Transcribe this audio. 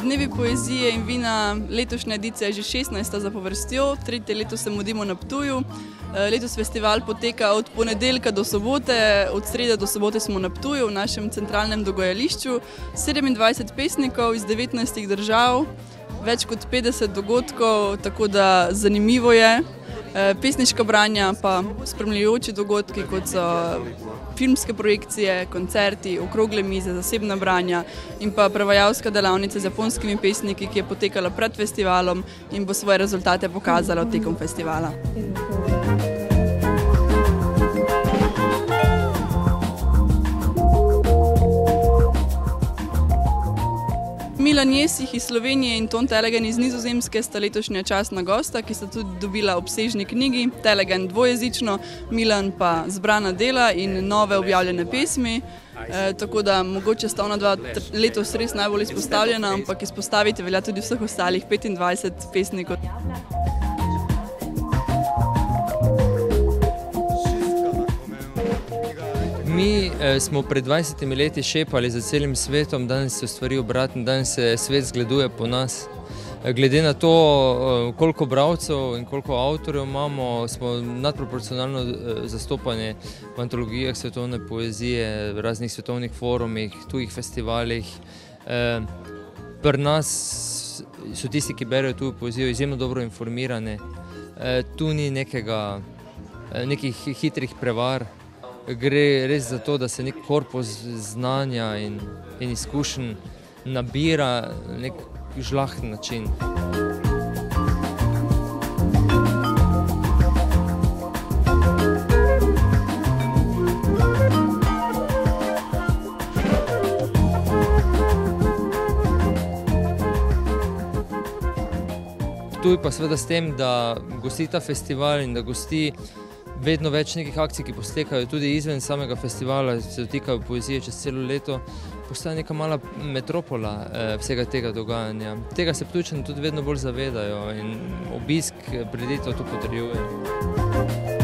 Dnevi poezije in vina letošnja edicija je že 16. zapovrstjo, 3. leto se mudimo na Ptuju. Letos festival poteka od ponedeljka do sobote, od srede do sobote smo na Ptuju v našem centralnem dogajališču. 27 pesnikov iz 19 držav, več kot 50 dogodkov, tako da zanimivo je. Pesniška branja pa spremljajoči dogodki, kot so filmske projekcije, koncerti, okrogle mize, zasebna branja in pa prevajalska delavnica z japonskimi pesniki, ki je potekala pred festivalom in bo svoje rezultate pokazala tekom festivala. Milan Jesih iz Slovenije in Ton Telegen iz Nizozemske sta letošnja častna gosta, ki sta tudi dobila obsežni knjigi, Telegen dvojezično, Milan pa zbrana dela in nove objavljene pesmi. Tako da mogoče sta ona dva letos res najbolj izpostavljena, ampak izpostaviti velja tudi vseh ostalih 25 pesnikov. Mi smo pred 20 leti šepali za celim svetom, danes so stvari obratne, danes se svet zgleduje po nas. Glede na to, koliko bralcev in koliko avtorjev imamo, smo nadproporcionalno zastopani v antologijah svetovne poezije, v raznih svetovnih forumih, tujih festivalih. Pri nas so tisti, ki berejo tujo poezijo, izjemno dobro informirani. Tu ni nekih hitrih prevar. Gre res za to, da se nek korpus znanja in izkušenj nabira na nek žlahen način. Ptuj pa seveda s tem, da gosti ta festival in da gosti vedno več nekih akcij, ki potekajo tudi izven samega festivala, se dotikajo poezije čez celo leto, postaja neka mala metropola vsega tega dogajanja. Tega se Ptujčani tudi vedno bolj zavedajo in obisk prireditev to potrjuje.